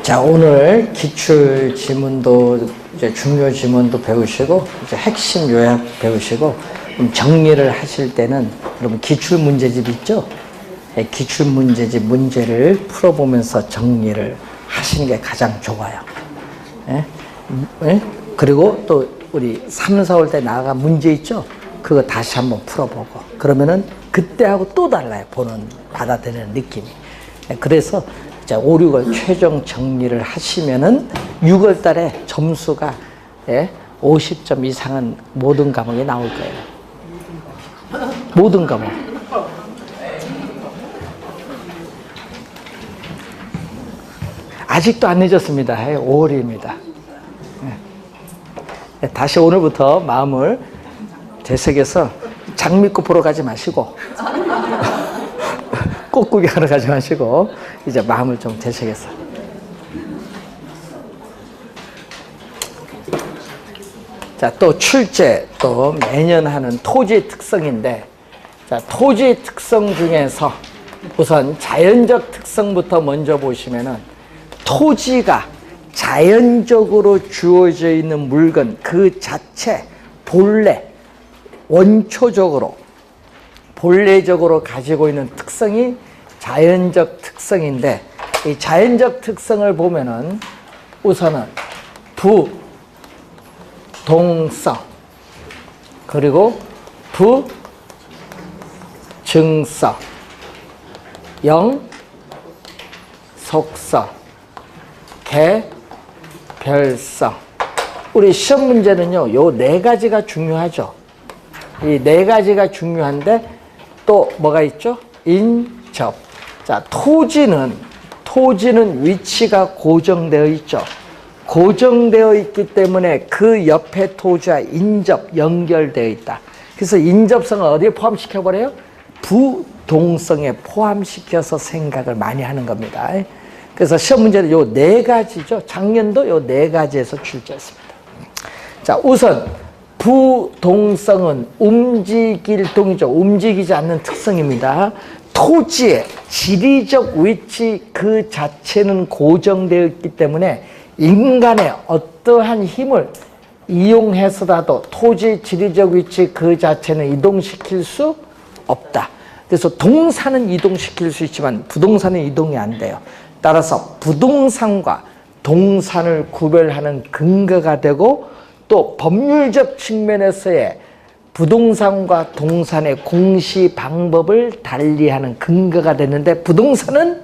자, 오늘 기출 지문도 이제 중요 지문도 배우시고 이제 핵심 요약 배우시고 정리를 하실 때는 여러분 기출 문제집 있죠? 기출 문제집 문제를 풀어보면서 정리를 하시는 게 가장 좋아요. 그리고 또 우리 3, 4월 때 나아간 문제 있죠? 그거 다시 한번 풀어보고 그러면은 그때하고 또 달라요. 보는 받아들이는 느낌이. 그래서 5, 6월 최종 정리를 하시면은 6월 달에 점수가 50점 이상은 모든 과목이 나올 거예요. 모든 과목. 아직도 안 늦었습니다. 5월입니다. 다시 오늘부터 마음을 되새겨서 장미꽃 보러 가지 마시고 꽃 구경하러 가지 마시고 이제 마음을 좀 되새겨서. 자, 또 출제, 또 매년 하는 토지의 특성인데, 자, 토지의 특성 중에서 우선 자연적 특성부터 먼저 보시면은 토지가 자연적으로 주어져 있는 물건 그 자체 본래 원초적으로 본래적으로 가지고 있는 특성이 자연적 특성인데, 이 자연적 특성을 보면은 우선은 부동성 그리고 부증성 영속성 개별성. 우리 시험 문제는요, 요 네 가지가 중요하죠. 이 네 가지가 중요한데 또 뭐가 있죠? 인접. 자, 토지는 위치가 고정되어 있죠. 고정되어 있기 때문에 그 옆에 토지와 인접 연결되어 있다. 그래서 인접성을 어디에 포함시켜버려요? 부동성에 포함시켜서 생각을 많이 하는 겁니다. 그래서 시험 문제는 요 네 가지죠. 작년도 요 네 가지에서 출제했습니다. 자, 우선 부동성은 움직일 동이죠. 움직이지 않는 특성입니다. 토지의 지리적 위치 그 자체는 고정되어 있기 때문에 인간의 어떠한 힘을 이용해서라도 토지 지리적 위치 그 자체는 이동시킬 수 없다. 그래서 동산은 이동시킬 수 있지만 부동산은 이동이 안 돼요. 따라서 부동산과 동산을 구별하는 근거가 되고 또 법률적 측면에서의 부동산과 동산의 공시 방법을 달리하는 근거가 되는데 부동산은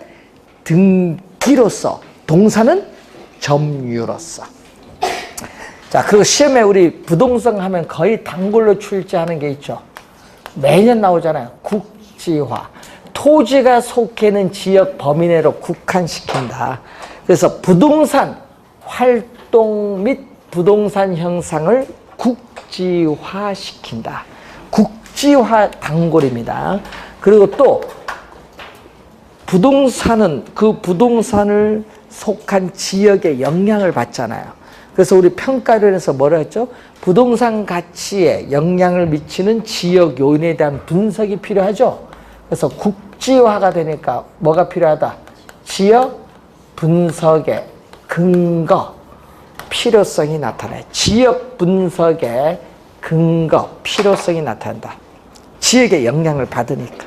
등기로서 동산은 점유로서. 자, 그리고 시험에 우리 부동산 하면 거의 단골로 출제하는 게 있죠. 매년 나오잖아요. 국지화. 토지가 속해 있는 지역 범위 내로 국한시킨다. 그래서 부동산 활동 및 부동산 형상을 국지화시킨다. 국지화 단골입니다. 그리고 또 부동산은 그 부동산을 속한 지역에 영향을 받잖아요. 그래서 우리 평가론에서 뭐라 했죠? 부동산 가치에 영향을 미치는 지역 요인에 대한 분석이 필요하죠. 그래서 국지화가 되니까 뭐가 필요하다? 지역 분석의 근거, 필요성이 나타나요. 지역 분석의 근거, 필요성이 나타난다. 지역에 영향을 받으니까.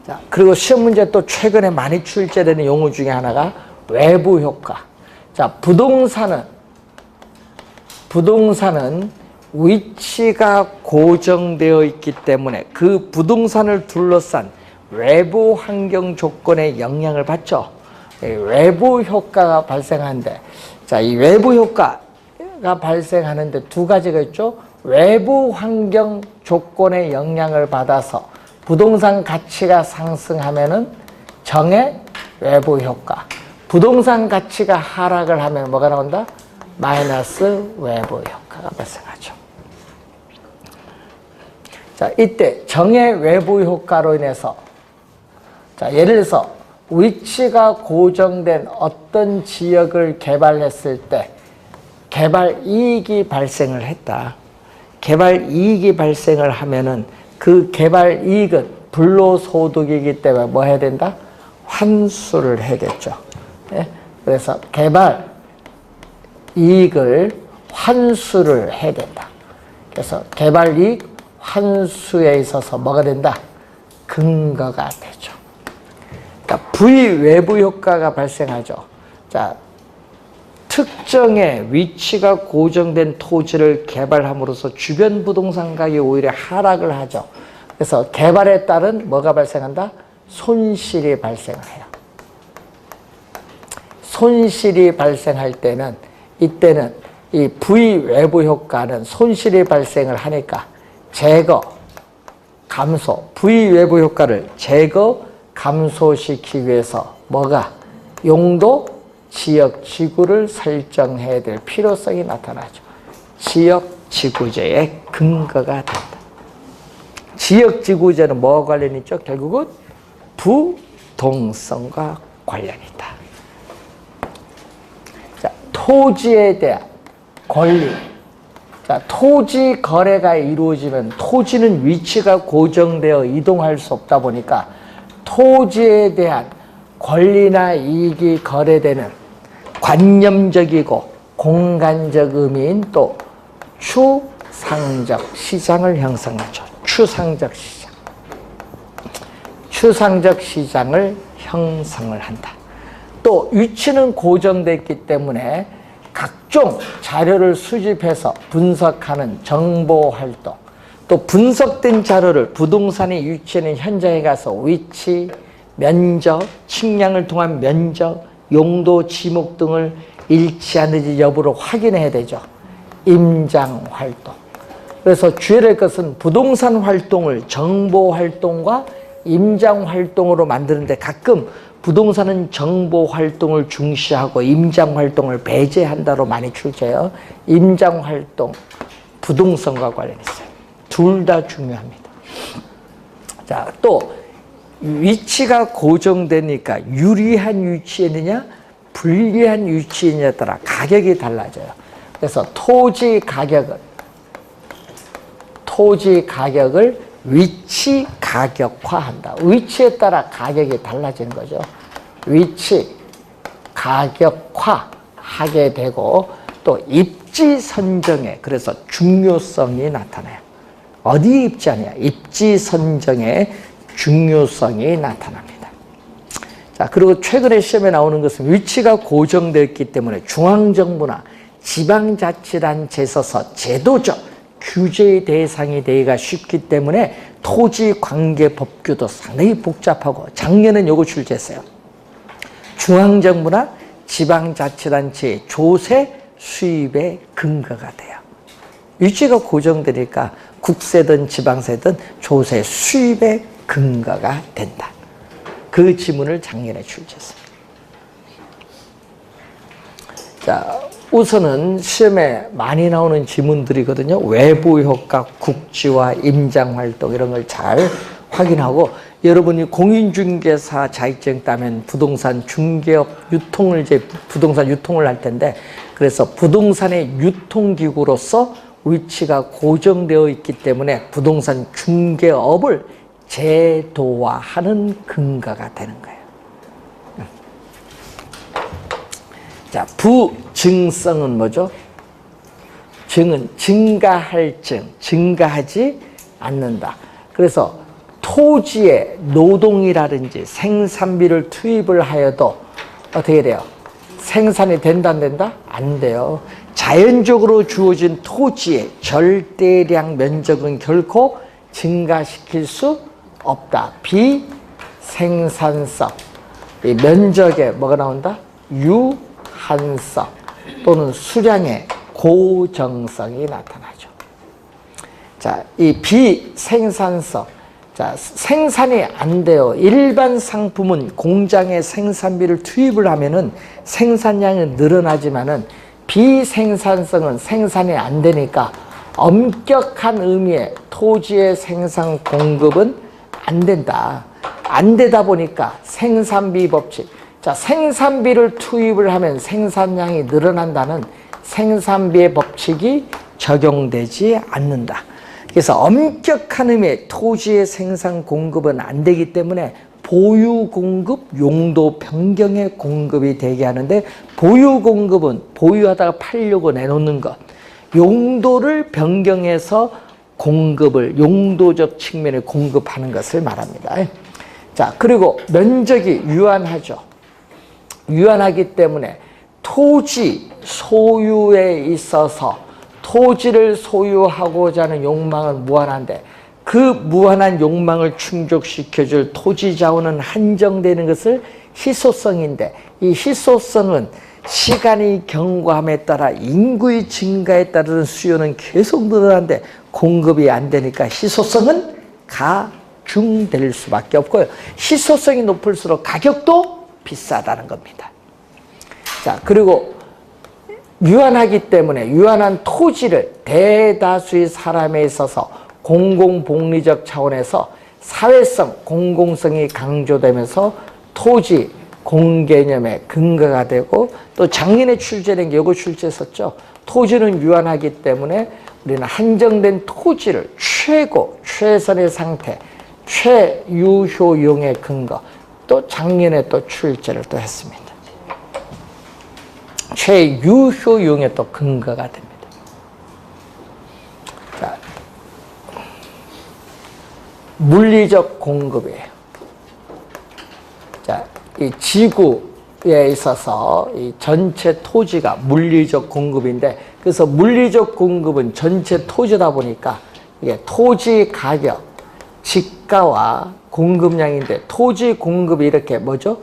자, 그리고 시험 문제 또 최근에 많이 출제되는 용어 중에 하나가 외부 효과. 자, 부동산은 위치가 고정되어 있기 때문에 그 부동산을 둘러싼 외부 환경 조건에 영향을 받죠. 외부 효과가 발생하는데, 자, 이 외부 효과가 발생하는데 두 가지가 있죠. 외부 환경 조건에 영향을 받아서 부동산 가치가 상승하면은 정의 외부 효과. 부동산 가치가 하락을 하면 뭐가 나온다? 마이너스 외부 효과가 발생하죠. 자, 이때 정의 외부 효과로 인해서, 자, 예를 들어서 위치가 고정된 어떤 지역을 개발했을 때 개발 이익이 발생을 했다. 개발 이익이 발생을 하면은 그 개발 이익은 불로소득이기 때문에 뭐 해야 된다? 환수를 해야겠죠. 예? 그래서 개발 이익을 환수를 해야 된다. 그래서 개발 이익 환수에 있어서 뭐가 된다? 근거가 되죠. 그러니까 부의 외부 효과가 발생하죠. 자, 특정의 위치가 고정된 토지를 개발함으로써 주변 부동산 가격이 오히려 하락을 하죠. 그래서 개발에 따른 뭐가 발생한다? 손실이 발생을 해요. 손실이 발생할 때는 이때는 이 부의 외부 효과는 손실이 발생을 하니까 제거, 감소, 부의 외부 효과를 제거, 감소시키기 위해서 뭐가? 용도, 지역, 지구를 설정해야 될 필요성이 나타나죠. 지역, 지구제의 근거가 된다. 지역, 지구제는 뭐와 관련이 있죠? 결국은 부동성과 관련이 있다. 자, 토지에 대한 권리. 자, 토지 거래가 이루어지면 토지는 위치가 고정되어 이동할 수 없다 보니까 토지에 대한 권리나 이익이 거래되는 관념적이고 공간적 의미인 또 추상적 시장을 형성하죠. 추상적 시장. 추상적 시장을 형성을 한다. 또 위치는 고정됐기 때문에 각종 자료를 수집해서 분석하는 정보활동, 또 분석된 자료를 부동산이 위치하는 현장에 가서 위치, 면적, 측량을 통한 면적, 용도, 지목 등을 일치하는지 여부를 확인해야 되죠. 임장활동. 그래서 주의해야 할 것은 부동산 활동을 정보활동과 임장활동으로 만드는데 가끔 부동산은 정보활동을 중시하고 임장활동을 배제한다로 많이 출제해요. 임장활동, 부동산과 관련있어요. 둘 다 중요합니다. 자, 또 위치가 고정되니까 유리한 위치에 있느냐 불리한 위치에 있느냐에 따라 가격이 달라져요. 그래서 토지 가격을 위치 가격화한다. 위치에 따라 가격이 달라지는 거죠. 위치 가격화하게 되고 또 입지 선정에 그래서 중요성이 나타나요. 어디에 입지하냐? 입지 선정에 중요성이 나타납니다. 자, 그리고 최근에 시험에 나오는 것은 위치가 고정되었기 때문에 중앙정부나 지방자치단체에서 제도적 규제의 대상이 되기가 쉽기 때문에 토지관계법규도 상당히 복잡하고 작년엔 요거 출제했어요. 중앙정부나 지방자치단체의 조세 수입의 근거가 돼요. 위치가 고정되니까 국세든 지방세든 조세 수입의 근거가 된다. 그 지문을 작년에 출제했습니다. 자, 우선은 시험에 많이 나오는 지문들이거든요. 외부 효과, 국지화, 임장활동 이런 걸 잘 확인하고 여러분이 공인중개사 자격증 따면 부동산 중개업 유통을 부동산 유통을 할 텐데 그래서 부동산의 유통기구로서 위치가 고정되어 있기 때문에 부동산 중개업을 제도화하는 근거가 되는 거예요. 자, 부증성은 뭐죠? 증은 증가할 증, 증가하지 않는다. 그래서 토지에 노동이라든지 생산비를 투입을 하여도 어떻게 돼요? 생산이 된다 안 된다? 안 돼요. 자연적으로 주어진 토지의 절대량 면적은 결코 증가시킬 수 없다. 비생산성. 이 면적에 뭐가 나온다? 유한성 또는 수량의 고정성이 나타나죠. 자, 이 비생산성. 자, 생산이 안 돼요. 일반 상품은 공장에 생산비를 투입을 하면은 생산량은 늘어나지만은 비생산성은 생산이 안 되니까 엄격한 의미의 토지의 생산 공급은 안 된다. 안 되다 보니까 생산비 법칙. 자, 생산비를 투입을 하면 생산량이 늘어난다는 생산비의 법칙이 적용되지 않는다. 그래서 엄격한 의미의 토지의 생산 공급은 안 되기 때문에 보유 공급, 용도 변경의 공급이 되게 하는데, 보유 공급은 보유하다가 팔려고 내놓는 것, 용도를 변경해서 공급을, 용도적 측면에 공급하는 것을 말합니다. 자, 그리고 면적이 유한하죠. 유한하기 때문에 토지 소유에 있어서 토지를 소유하고자 하는 욕망은 무한한데, 그 무한한 욕망을 충족시켜줄 토지 자원은 한정되는 것을 희소성인데, 이 희소성은 시간이 경과함에 따라 인구의 증가에 따른 수요는 계속 늘어나는데 공급이 안 되니까 희소성은 가중될 수밖에 없고요. 희소성이 높을수록 가격도 비싸다는 겁니다. 자, 그리고 유한하기 때문에 유한한 토지를 대다수의 사람에 있어서 공공복리적 차원에서 사회성, 공공성이 강조되면서 토지 공개념의 근거가 되고, 또 작년에 출제된 게 요거 출제했었죠. 토지는 유한하기 때문에 우리는 한정된 토지를 최선의 상태, 최유효용의 근거, 또 작년에 또 출제를 또 했습니다. 최유효용의 또 근거가 됩니다. 자, 물리적 공급이에요. 자, 이 지구에 있어서 이 전체 토지가 물리적 공급인데, 그래서 물리적 공급은 전체 토지다 보니까 이게 토지 가격, 지가와 공급량인데, 토지 공급이 이렇게 뭐죠?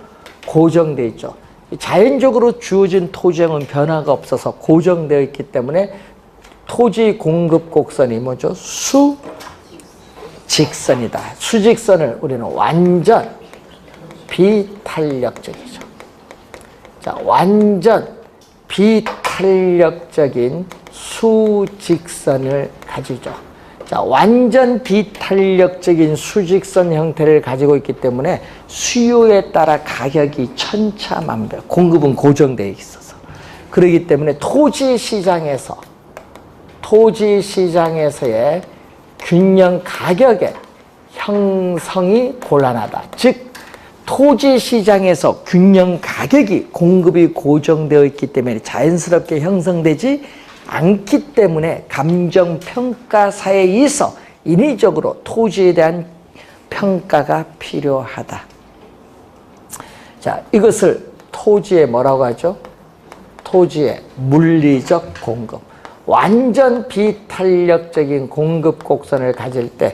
고정되어 있죠. 자연적으로 주어진 토지량은 변화가 없어서 고정되어 있기 때문에 토지 공급 곡선이 뭐죠? 수직선이다. 수직선을 우리는 완전 비탄력적이죠. 자, 완전 비탄력적인 수직선을 가지죠. 자, 완전 비탄력적인 수직선 형태를 가지고 있기 때문에 수요에 따라 가격이 천차만별, 공급은 고정되어 있어서, 그렇기 때문에 토지 시장에서의 균형 가격의 형성이 곤란하다. 즉, 토지 시장에서 균형 가격이, 공급이 고정되어 있기 때문에 자연스럽게 형성되지 않기 때문에 감정평가사에 있어 인위적으로 토지에 대한 평가가 필요하다. 자, 이것을 토지의 뭐라고 하죠? 토지의 물리적 공급. 완전 비탄력적인 공급 곡선을 가질 때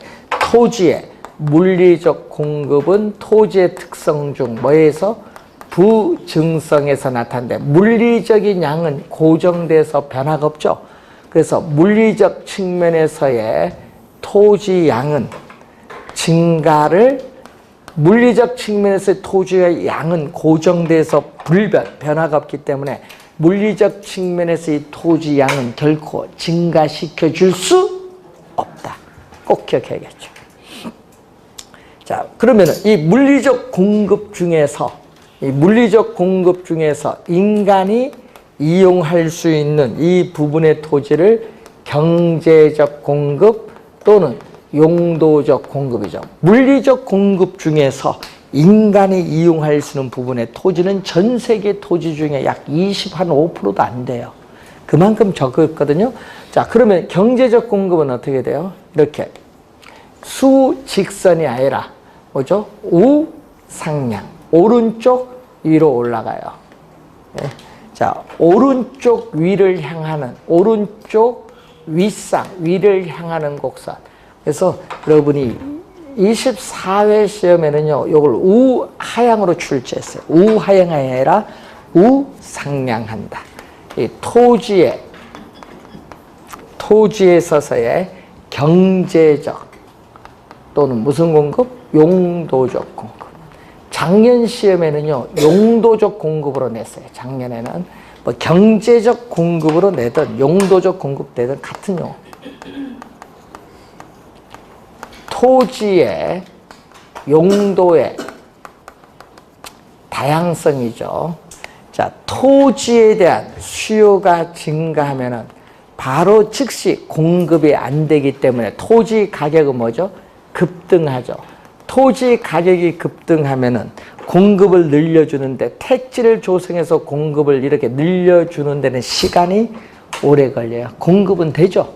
토지의 물리적 공급은 토지의 특성 중 뭐에서? 부증성에서 나타나는데, 물리적인 양은 고정돼서 변화가 없죠. 그래서 물리적 측면에서의 토지 양은 증가를, 물리적 측면에서의 토지의 양은 고정돼서 변화가 없기 때문에 물리적 측면에서의 토지 양은 결코 증가시켜 줄 수 없다. 꼭 기억해야겠죠. 자, 그러면은 이 물리적 공급 중에서 인간이 이용할 수 있는 이 부분의 토지를 경제적 공급 또는 용도적 공급이죠. 물리적 공급 중에서 인간이 이용할 수 있는 부분의 토지는 전 세계 토지 중에 약 25%도 안 돼요. 그만큼 적었거든요. 자, 그러면 경제적 공급은 어떻게 돼요? 이렇게 수직선이 아니라 뭐죠? 우상향, 오른쪽 위로 올라가요. 네. 자, 오른쪽 위를 향하는, 오른쪽 윗상 위를 향하는 곡선. 그래서 여러분이 24회 시험에는요, 이걸 우하향으로 출제했어요. 우하향이 아니라 우상향한다. 이 토지에 있어서의 경제적 또는 무슨 공급? 용도적 공급. 작년 시험에는요, 용도적 공급으로 냈어요. 작년에는 뭐 경제적 공급으로 내든 용도적 공급 내든 같은 용어. 토지의 용도의 다양성이죠. 자, 토지에 대한 수요가 증가하면은 바로 즉시 공급이 안 되기 때문에 토지 가격은 뭐죠? 급등하죠. 토지 가격이 급등하면은 공급을 늘려주는데 택지를 조성해서 공급을 이렇게 늘려주는 데는 시간이 오래 걸려요. 공급은 되죠.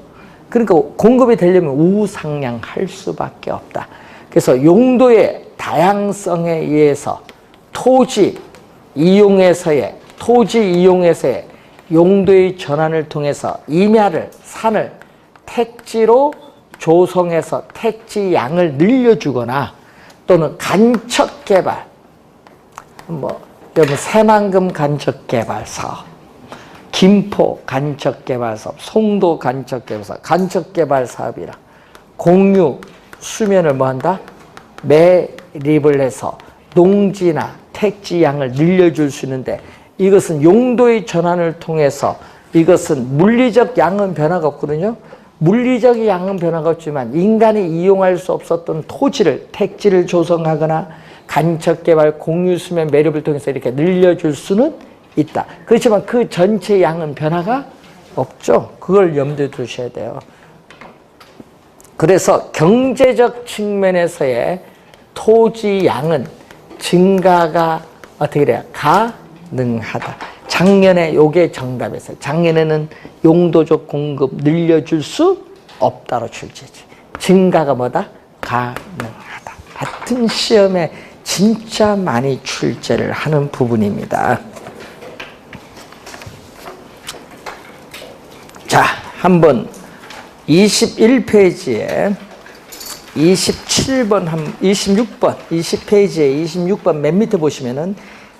그러니까 공급이 되려면 우상향할 수밖에 없다. 그래서 용도의 다양성에 의해서 토지 이용에서의 용도의 전환을 통해서 임야를 산을 택지로 조성해서 택지 양을 늘려주거나 또는 간척 개발, 여러분 새만금 간척 개발 사업, 김포 간척 개발 사업, 송도 간척 개발 사업, 간척 개발 사업이라 공유 수면을 뭐한다? 매립을 해서 농지나 택지 양을 늘려줄 수 있는데 이것은 용도의 전환을 통해서 이것은 물리적 양은 변화가 없거든요. 물리적 양은 변화가 없지만 인간이 이용할 수 없었던 토지를 택지를 조성하거나 간척개발 공유수면 매립을 통해서 이렇게 늘려줄 수는 있다. 그렇지만 그 전체 양은 변화가 없죠. 그걸 염두에 두셔야 돼요. 그래서 경제적 측면에서의 토지 양은 증가가 어떻게 돼요? 가능하다. 작년에 요게 정답이었어요. 작년에는 용도적 공급 늘려줄 수 없다로 출제지. 증가가 뭐다? 가능하다. 같은 시험에 진짜 많이 출제를 하는 부분입니다. 자, 한번 21페이지에 27번, 26번, 20페이지에 26번 맨 밑에 보시면은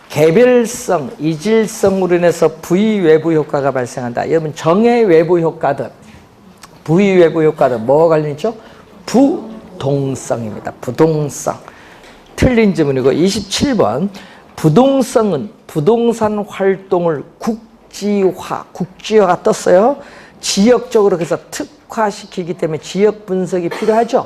개별성, 이질성으로 인해서 부위 외부 효과가 발생한다. 여러분 정의 외부 효과들, 부위 외부 효과들 뭐가 관련있죠? 부동성입니다. 부동성. 틀린 질문이고 27번 부동성은 부동산 활동을 국지화가 떴어요. 지역적으로 그래서 특화시키기 때문에 지역 분석이 필요하죠.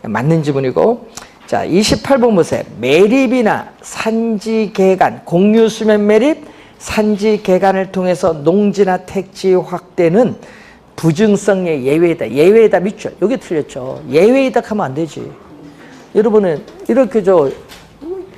맞는 질문이고 자 28번 보세요. 매립이나 산지 개간, 공유 수면 매립, 산지 개간을 통해서 농지나 택지 확대는 부증성의 예외이다. 예외이다 밑줄. 여기 틀렸죠. 예외이다 하면 안 되지. 여러분은 이렇게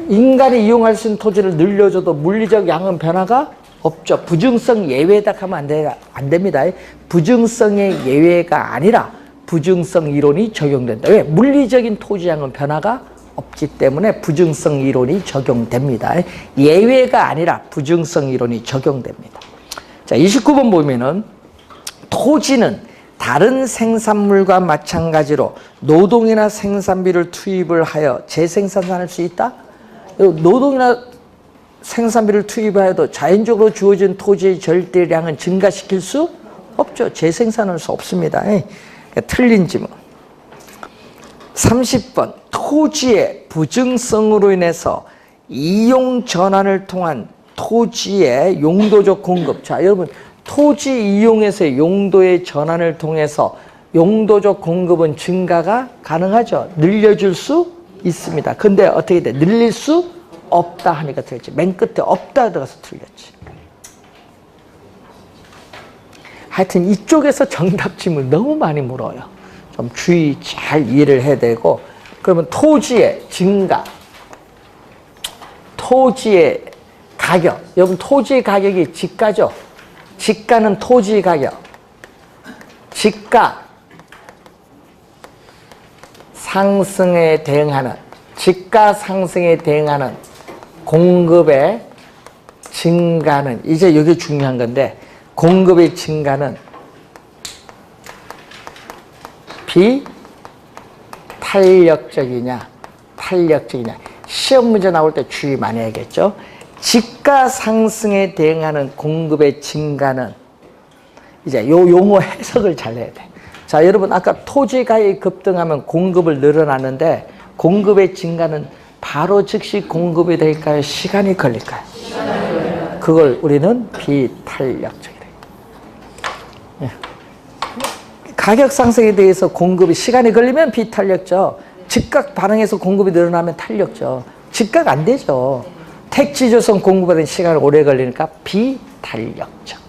인간이 이용할 수 있는 토지를 늘려줘도 물리적 양은 변화가 없죠. 부증성 예외다 하면 안 됩니다. 부증성의 예외가 아니라 부증성 이론이 적용된다. 왜? 물리적인 토지 양은 변화가 없기 때문에 부증성 이론이 적용됩니다. 예외가 아니라 부증성 이론이 적용됩니다. 자, 29번 보면은 토지는 다른 생산물과 마찬가지로 노동이나 생산비를 투입을 하여 재생산할 수 있다? 노동이나 생산비를 투입하여도 자연적으로 주어진 토지의 절대량은 증가시킬 수 없죠. 재생산할 수 없습니다. 틀린 질문. 30번 토지의 부증성으로 인해서 이용 전환을 통한 토지의 용도적 공급. 자, 여러분 토지 이용에서의 용도의 전환을 통해서 용도적 공급은 증가가 가능하죠. 늘려줄 수 있습니다. 근데 어떻게 돼? 늘릴 수 없다 하니까 틀렸지. 맨 끝에 없다 들어가서 틀렸지. 하여튼 이쪽에서 정답 질문 너무 많이 물어요. 좀 주의 잘 이해를 해야 되고 그러면 토지의 증가, 토지의 가격. 여러분 토지의 가격이 지가죠. 지가는 토지 가격. 지가 상승에 대응하는 지가 상승에 대응하는 공급의 증가는 이제 이게 중요한 건데 공급의 증가는 비탄력적이냐 탄력적이냐 시험 문제 나올 때 주의 많이 해야겠죠. 지가 상승에 대응하는 공급의 증가는 이제 요 용어 해석을 잘 해야 돼. 자, 여러분 아까 토지 가격이 급등하면 공급을 늘어났는데 공급의 증가는 바로 즉시 공급이 될까요? 시간이 걸릴까요? 그걸 우리는 비탄력적이다. 가격 상승에 대해서 공급이 시간이 걸리면 비탄력적. 즉각 반응해서 공급이 늘어나면 탄력적. 즉각 안 되죠. 택지 조성 공급하는 시간이 오래 걸리니까 비탄력적.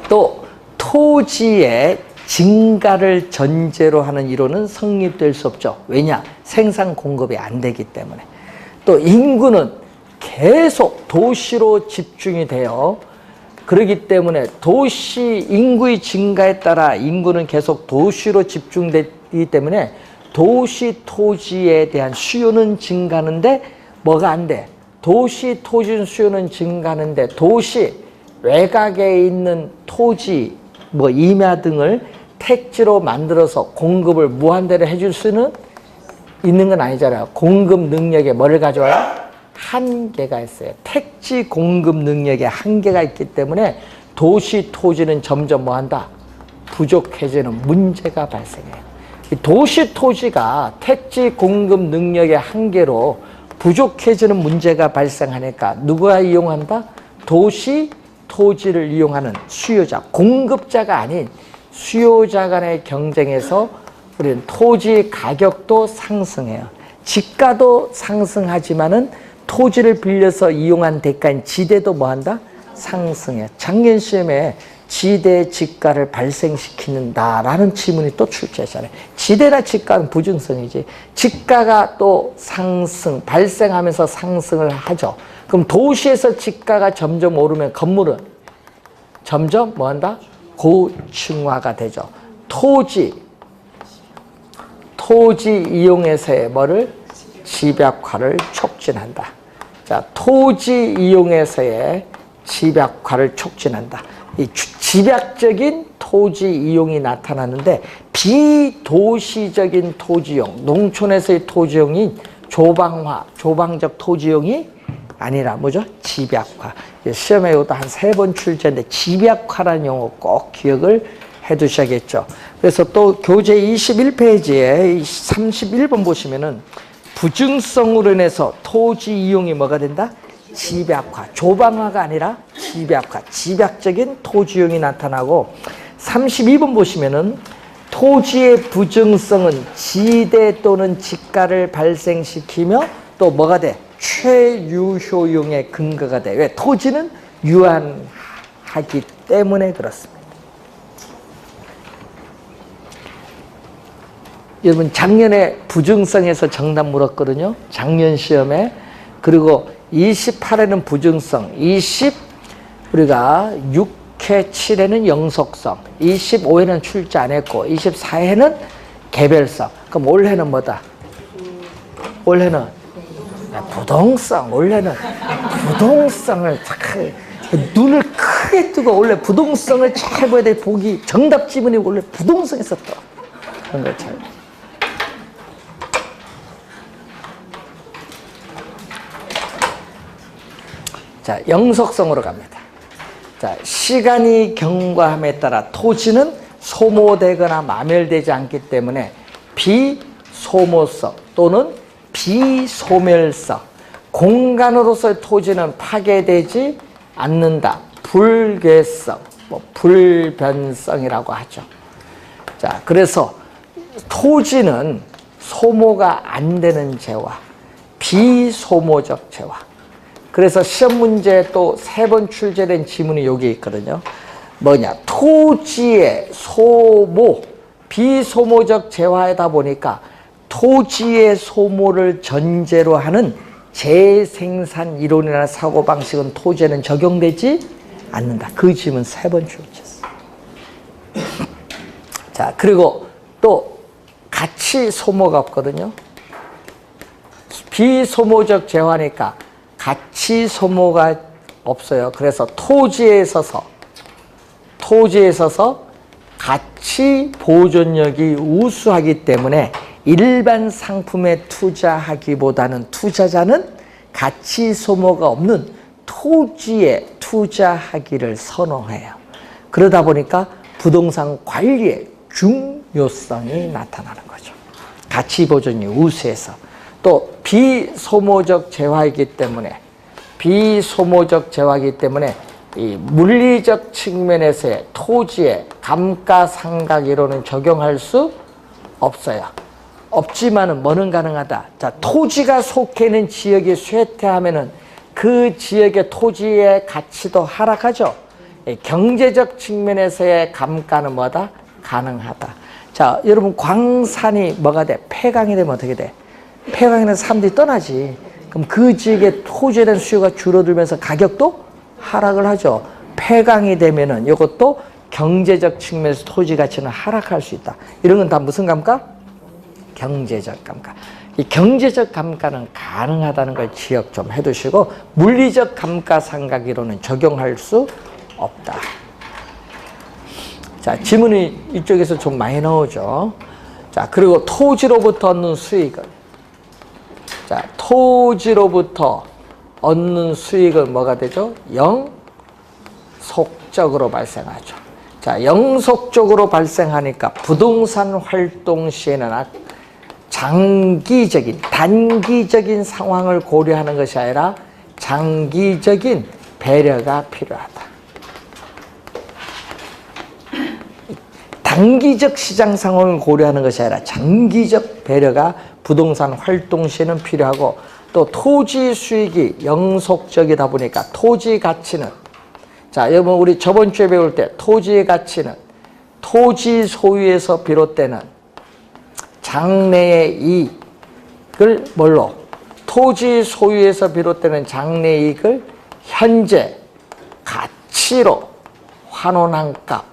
또 토지의 증가를 전제로 하는 이론은 성립될 수 없죠. 왜냐? 생산 공급이 안 되기 때문에. 또 인구는 계속 도시로 집중이 돼요. 그렇기 때문에 도시 인구의 증가에 따라 인구는 계속 도시로 집중되기 때문에 도시 토지에 대한 수요는 증가하는데 뭐가 안 돼? 도시 토지 수요는 증가하는데 도시 외곽에 있는 토지, 임야 등을 택지로 만들어서 공급을 무한대로 해줄 수는 있는 건 아니잖아요. 공급 능력에 뭐를 가져와요? 한계가 있어요. 택지 공급 능력에 한계가 있기 때문에 도시 토지는 점점 뭐한다? 부족해지는 문제가 발생해요. 도시 토지가 택지 공급 능력의 한계로 부족해지는 문제가 발생하니까 누가 이용한다? 도시 토지를 이용하는 수요자, 공급자가 아닌 수요자 간의 경쟁에서 우리는 토지 가격도 상승해요. 지가도 상승하지만은 토지를 빌려서 이용한 대가인 지대도 뭐한다? 상승해. 작년 시험에 지대 지가를 발생시키는다라는 지문이 또 출제했잖아요. 지대나 지가는 부증성이지. 지가가 또 발생하면서 상승을 하죠. 그럼 도시에서 지가가 점점 오르면 건물은 점점 뭐한다? 고층화가 되죠. 토지 이용해서의 뭐를? 집약화를 촉진한다. 자, 토지 이용해서의 집약화를 촉진한다. 이 집약적인 토지 이용이 나타나는데 비도시적인 토지용, 농촌에서의 토지용이 조방적 토지용이 아니라 뭐죠? 집약화. 시험에 이것도 한 3번 출제인데 집약화라는 용어 꼭 기억을 해 두셔야겠죠. 그래서 또 교재 21페이지에 31번 보시면은 부증성으로 인해서 토지 이용이 뭐가 된다? 집약화. 조방화가 아니라 집약화. 집약적인 토지 이용이 나타나고 32번 보시면은 토지의 부증성은 지대 또는 지가를 발생시키며 또 뭐가 돼? 최유효용의 근거가 돼. 왜? 토지는 유한하기 때문에 그렇습니다. 여러분 작년에 부증성에서 정답 물었거든요. 작년 시험에. 그리고 28에는 부증성, 우리가 6회 7회는 영속성, 25회는 출제 안 했고 24회는 개별성. 그럼 올해는 뭐다? 올해는 부동성. 올해는 부동성을 눈을 크게 뜨고 원래 부동성을 잘 봐야 돼. 보기 정답 지문이 원래 부동성에서 떠. 그런 걸 잘. 자, 영속성으로 갑니다. 자, 시간이 경과함에 따라 토지는 소모되거나 마멸되지 않기 때문에 비소모성 또는 비소멸성, 공간으로서의 토지는 파괴되지 않는다. 불괴성, 불변성이라고 하죠. 자, 그래서 토지는 소모가 안 되는 재화, 비소모적 재화. 그래서 시험 문제에 또 3번 출제된 지문이 여기 있거든요. 뭐냐? 토지의 소모, 비소모적 재화이다 보니까 토지의 소모를 전제로 하는 재생산 이론이나 사고방식은 토지에는 적용되지 않는다. 그 지문 3번 출제했어. 자, 그리고 또 가치 소모가 없거든요. 비소모적 재화니까 가치 소모가 없어요. 그래서 토지에 있어서 가치 보존력이 우수하기 때문에 일반 상품에 투자하기보다는 투자자는 가치 소모가 없는 토지에 투자하기를 선호해요. 그러다 보니까 부동산 관리의 중요성이 나타나는 거죠. 가치 보존이 우수해서. 또 비소모적 재화이기 때문에 이 물리적 측면에서의 토지의 감가상각 이론은 적용할 수 없어요. 없지만은 뭐는 가능하다. 자, 토지가 속해 있는 지역이 쇠퇴하면은 그 지역의 토지의 가치도 하락하죠. 경제적 측면에서의 감가는 뭐다? 가능하다. 자, 여러분 광산이 뭐가 돼? 폐광이 되면 어떻게 돼? 폐광이 되면 사람들이 떠나지. 그럼 그 지역의 토지에 대한 수요가 줄어들면서 가격도 하락을 하죠. 폐광이 되면은 이것도 경제적 측면에서 토지 가치는 하락할 수 있다. 이런 건 다 무슨 감가? 경제적 감가. 이 경제적 감가는 가능하다는 걸 기억 좀 해두시고, 물리적 감가상각이론은 적용할 수 없다. 자, 지문이 이쪽에서 좀 많이 나오죠. 자, 그리고 토지로부터 얻는 수익은, 자, 토지로부터 얻는 수익은 뭐가 되죠? 영속적으로 발생하죠. 자, 영속적으로 발생하니까 부동산 활동 시에는 장기적인, 단기적인 상황을 고려하는 것이 아니라 장기적인 배려가 필요하다. 단기적 시장 상황을 고려하는 것이 아니라 장기적 배려가 부동산 활동 시에는 필요하고, 또 토지 수익이 영속적이다 보니까 토지 가치는, 자, 여러분 우리 저번 주에 배울 때 토지의 가치는 토지 소유에서 비롯되는 장래의 이익을 뭘로? 토지 소유에서 비롯되는 장래의 이익을 현재 가치로 환원한 값.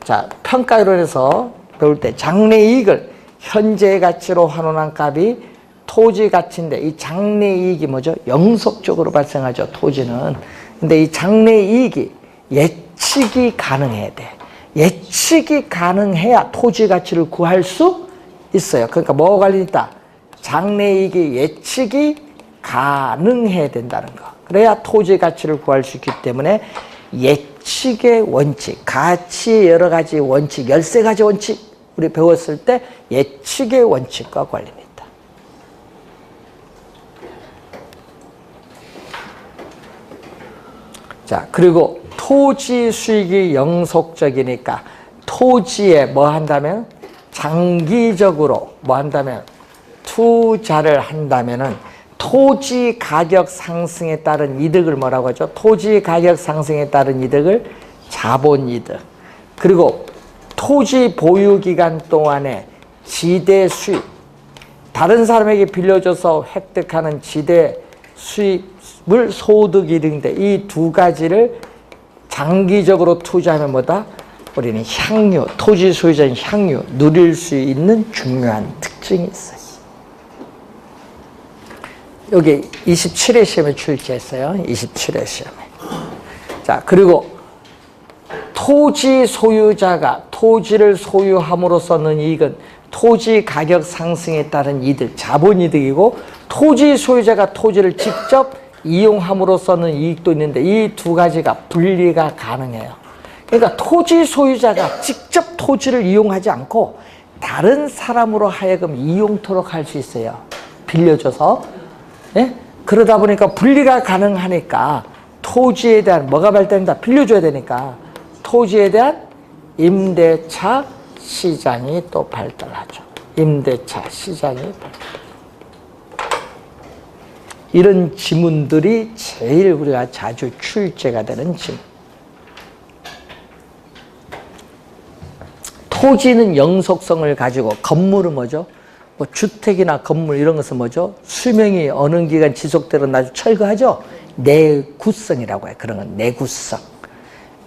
자, 평가이론에서 배울 때 장래의 이익을 현재 가치로 환원한 값이 토지 가치인데, 이 장래 이익이 뭐죠? 영속적으로 발생하죠, 토지는. 근데 이 장래 이익이 예측이 가능해야 돼. 예측이 가능해야 토지 가치를 구할 수 있어요. 그러니까 뭐가 관련 있다? 장래 이익이 예측이 가능해야 된다는 거. 그래야 토지 가치를 구할 수 있기 때문에 예측의 원칙, 가치의 여러 가지 원칙, 13가지 원칙 우리 배웠을 때 예측의 원칙과 관련이 있다. 자, 그리고 토지 수익이 영속적이니까 토지에 뭐 한다면? 장기적으로 뭐 한다면? 투자를 한다면은 토지 가격 상승에 따른 이득을 뭐라고 하죠? 토지 가격 상승에 따른 이득을 자본이득. 그리고 토지 보유 기간 동안에 지대 수익, 다른 사람에게 빌려줘서 획득하는 지대 수익을 소득이득인데, 이 두 가지를 장기적으로 투자하면 뭐다? 우리는 향유, 토지 소유자인 향유, 누릴 수 있는 중요한 특징이 있어요. 여기 27회 시험에 출제했어요. 27회 시험에. 자, 그리고 토지 소유자가 토지를 소유함으로써 얻는 이익은 토지 가격 상승에 따른 이득, 자본이득이고, 토지 소유자가 토지를 직접 이용함으로써 얻는 이익도 있는데, 이 두 가지가 분리가 가능해요. 그러니까 토지 소유자가 직접 토지를 이용하지 않고 다른 사람으로 하여금 이용토록 할 수 있어요. 빌려줘서. 예? 그러다 보니까 분리가 가능하니까 토지에 대한 뭐가 발달된다? 빌려줘야 되니까 토지에 대한 임대차 시장이 또 발달하죠. 임대차 시장이 발달합니다. 이런 지문들이 제일 우리가 자주 출제가 되는 지문. 토지는 영속성을 가지고, 건물은 뭐죠? 뭐 주택이나 건물 이런 것은 뭐죠? 수명이 어느 기간 지속되는 아주 철거하죠? 내구성이라고 해요. 그런 건 내구성.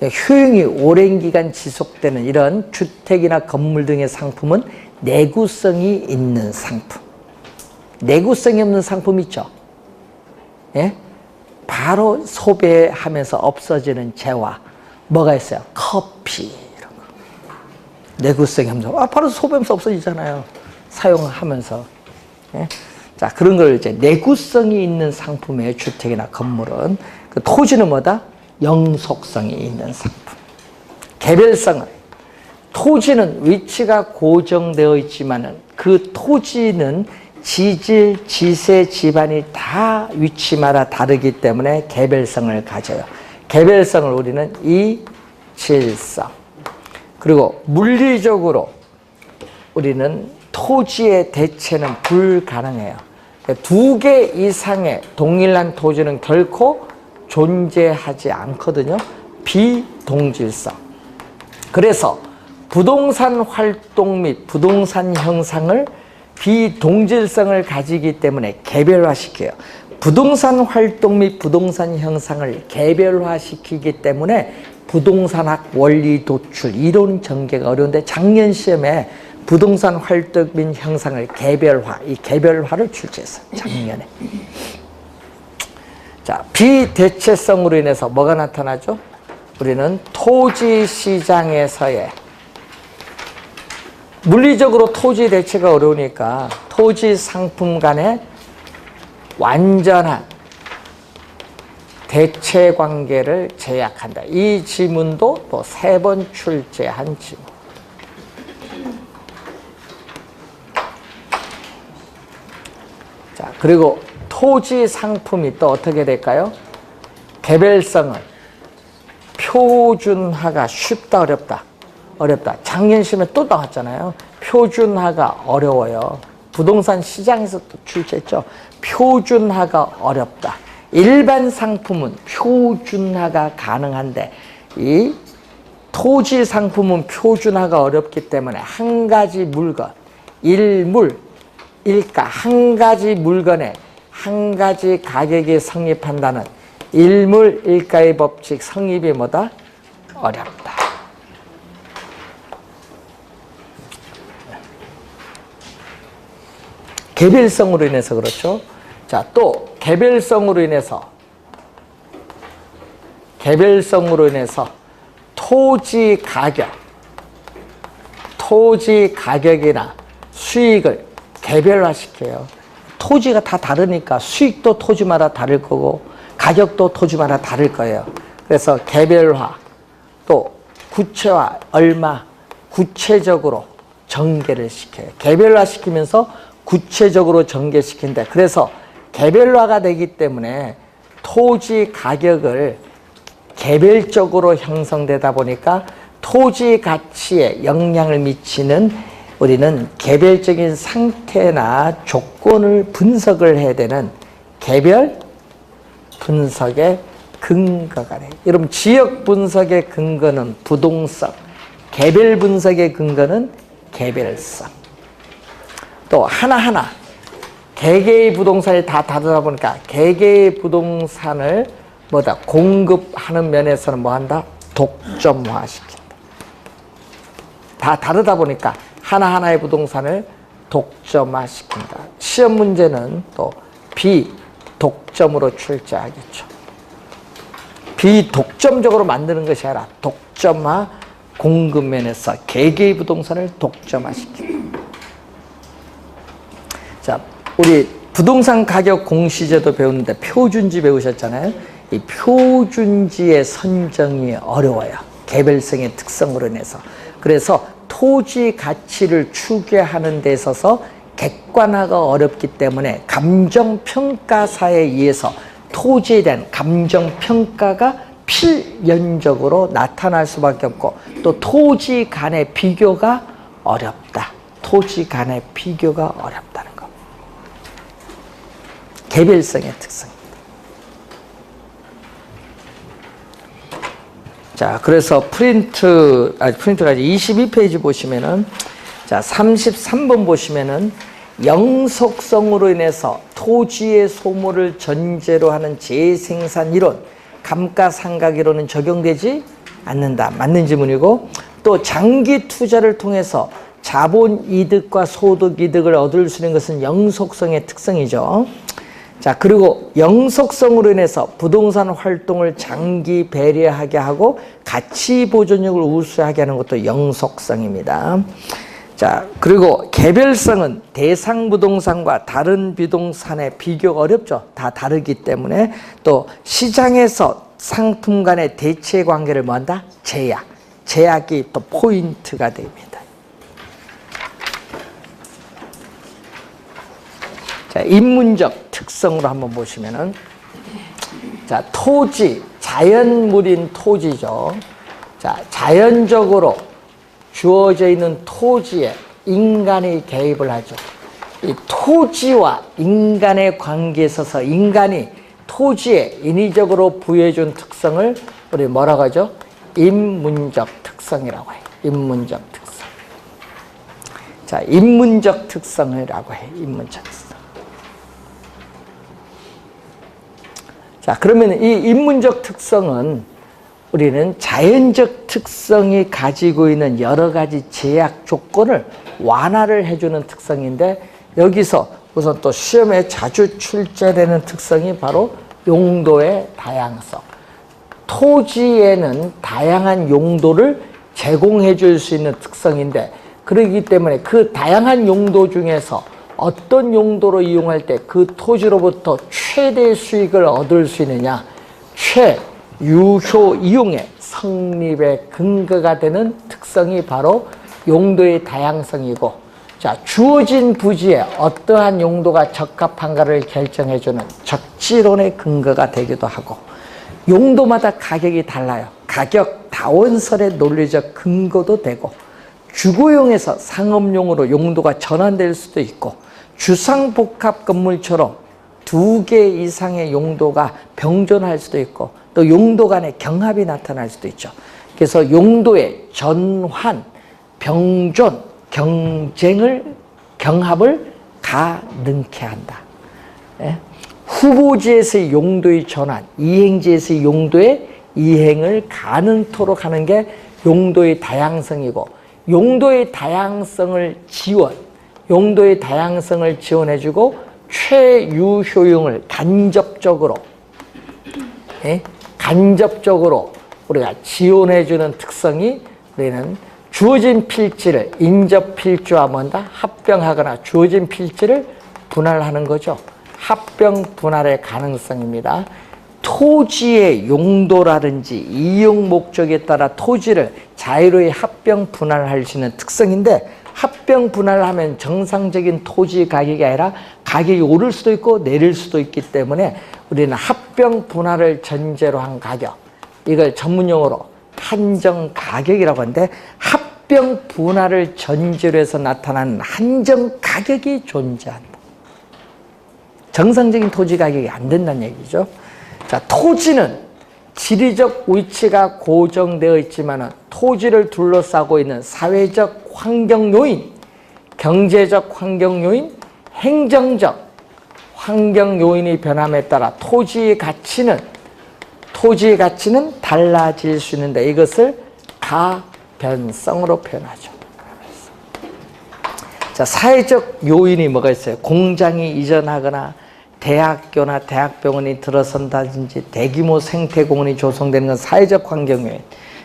효용이 오랜 기간 지속되는 이런 주택이나 건물 등의 상품은 내구성이 있는 상품. 내구성이 없는 상품 있죠? 예? 바로 소비하면서 없어지는 재화. 뭐가 있어요? 커피 이런 거. 내구성이 없는, 바로 소비하면서 없어지잖아요. 사용하면서. 예? 자, 그런 걸 이제 내구성이 있는 상품의 주택이나 건물은, 그 토지는 뭐다? 영속성이 있는 상품. 개별성은, 토지는 위치가 고정되어 있지만은 그 토지는 지질, 지세, 지반이 다 위치마다 다르기 때문에 개별성을 가져요. 개별성을 우리는 이질성. 그리고 물리적으로 우리는 토지의 대체는 불가능해요. 2개 이상의 동일한 토지는 결코 존재하지 않거든요. 비동질성. 그래서 부동산 활동 및 부동산 형상을 비동질성을 가지기 때문에 개별화시켜요. 부동산 활동 및 부동산 형상을 개별화시키기 때문에 부동산학 원리 도출, 이론 전개가 어려운데 작년 시험에 부동산 활동 및 형상을 개별화, 이 개별화를 출제했어요. 작년에. 자, 비대체성으로 인해서 뭐가 나타나죠? 우리는 토지 시장에서의 물리적으로 토지 대체가 어려우니까 토지 상품 간의 완전한 대체 관계를 제약한다. 이 지문도 또 3번 출제한 지문. 자, 그리고 토지 상품이 또 어떻게 될까요? 개별성은 표준화가 쉽다, 어렵다? 어렵다. 작년 시험에 또 나왔잖아요. 표준화가 어려워요. 부동산 시장에서 또 출제했죠. 표준화가 어렵다. 일반 상품은 표준화가 가능한데 이 토지 상품은 표준화가 어렵기 때문에 한 가지 물건, 일물, 일가, 한 가지 물건에 한 가지 가격이 성립한다는 일물 일가의 법칙 성립이 뭐다? 어렵다. 개별성으로 인해서 그렇죠. 자, 또 개별성으로 인해서 토지 가격이나 수익을 개별화시켜요. 토지가 다 다르니까 수익도 토지마다 다를 거고 가격도 토지마다 다를 거예요. 그래서 개별화, 또 구체화, 얼마 구체적으로 전개를 시켜요. 개별화시키면서 구체적으로 전개시킨다. 그래서 개별화가 되기 때문에 토지 가격을 개별적으로 형성되다 보니까 토지 가치에 영향을 미치는 우리는 개별적인 상태나 조건을 분석을 해야 되는 개별 분석의 근거가 돼요. 여러분, 지역 분석의 근거는 부동성, 개별 분석의 근거는 개별성. 또 하나하나 개개의 부동산이 다 다르다 보니까 개개의 부동산을 뭐다? 공급하는 면에서는 뭐한다? 독점화시킨다. 다 다르다 보니까 하나하나의 부동산을 독점화시킨다. 시험 문제는 또 비독점으로 출제하겠죠. 비독점적으로 만드는 것이 아니라 독점화 공급 면에서 개개의 부동산을 독점화시킨다. 자, 우리 부동산 가격 공시제도 배우는데 표준지 배우셨잖아요. 이 표준지의 선정이 어려워요. 개별성의 특성으로 인해서. 그래서 토지 가치를 추계하는 데 있어서 객관화가 어렵기 때문에 감정평가사에 의해서 토지에 대한 감정평가가 필연적으로 나타날 수밖에 없고, 또 토지 간의 비교가 어렵다. 토지 간의 비교가 어렵다는 거. 개별성의 특성입니다. 자, 그래서 프린트가 22페이지 보시면은, 자, 33번 보시면은, 영속성으로 인해서 토지의 소모를 전제로 하는 재생산 이론, 감가상각 이론은 적용되지 않는다. 맞는 지문이고, 또 장기 투자를 통해서 자본 이득과 소득 이득을 얻을 수 있는 것은 영속성의 특성이죠. 자, 그리고 영속성으로 인해서 부동산 활동을 장기 배려하게 하고 가치 보존력을 우수하게 하는 것도 영속성입니다. 자, 그리고 개별성은 대상 부동산과 다른 부동산의 비교가 어렵죠. 다 다르기 때문에. 또 시장에서 상품 간의 대체 관계를 뭐한다? 제약. 제약이 또 포인트가 됩니다. 자, 인문적 특성으로 한번 보시면은, 자, 토지, 자연물인 토지죠. 자, 자연적으로 주어져 있는 토지에 인간이 개입을 하죠. 이 토지와 인간의 관계에 있어서 인간이 토지에 인위적으로 부여해준 특성을 우리 뭐라고 하죠? 인문적 특성이라고 해요. 인문적 특성. 자, 인문적 특성이라고 해. 인문적 특성. 자, 그러면 이 인문적 특성은 우리는 자연적 특성이 가지고 있는 여러 가지 제약 조건을 완화를 해주는 특성인데, 여기서 우선 또 시험에 자주 출제되는 특성이 바로 용도의 다양성. 토지에는 다양한 용도를 제공해 줄 수 있는 특성인데, 그렇기 때문에 그 다양한 용도 중에서 어떤 용도로 이용할 때 그 토지로부터 최대 수익을 얻을 수 있느냐, 최유효 이용의 성립의 근거가 되는 특성이 바로 용도의 다양성이고, 자, 주어진 부지에 어떠한 용도가 적합한가를 결정해주는 적지론의 근거가 되기도 하고, 용도마다 가격이 달라요. 가격 다원설의 논리적 근거도 되고, 주거용에서 상업용으로 용도가 전환될 수도 있고, 주상복합 건물처럼 2개 이상의 용도가 병존할 수도 있고, 또 용도 간의 경합이 나타날 수도 있죠. 그래서 용도의 전환, 병존, 경합을 가능케 한다. 예? 후보지에서의 용도의 전환, 이행지에서의 용도의 이행을 가능토록 하는 게 용도의 다양성이고, 용도의 다양성을 지원해주고 최유효용을 간접적으로 우리가 지원해주는 특성이, 우리는 주어진 필지를 인접필지와 뭔가 합병하거나 주어진 필지를 분할하는 거죠. 합병 분할의 가능성입니다. 토지의 용도라든지 이용 목적에 따라 토지를 자유로이 합병 분할할 수 있는 특성인데, 합병 분할하면 정상적인 토지 가격이 아니라 가격이 오를 수도 있고 내릴 수도 있기 때문에 우리는 합병 분할을 전제로 한 가격, 이걸 전문용어로 한정 가격이라고 하는데, 합병 분할을 전제로 해서 나타나는 한정 가격이 존재한다. 정상적인 토지 가격이 안 된다는 얘기죠. 자, 토지는 지리적 위치가 고정되어 있지만 토지를 둘러싸고 있는 사회적 환경 요인, 경제적 환경 요인, 행정적 환경 요인이 변함에 따라 토지의 가치는 달라질 수 있는데, 이것을 가변성으로 표현하죠. 자, 사회적 요인이 뭐가 있어요? 공장이 이전하거나 대학교나 대학병원이 들어선다든지 대규모 생태공원이 조성되는 건 사회적 환경 요인,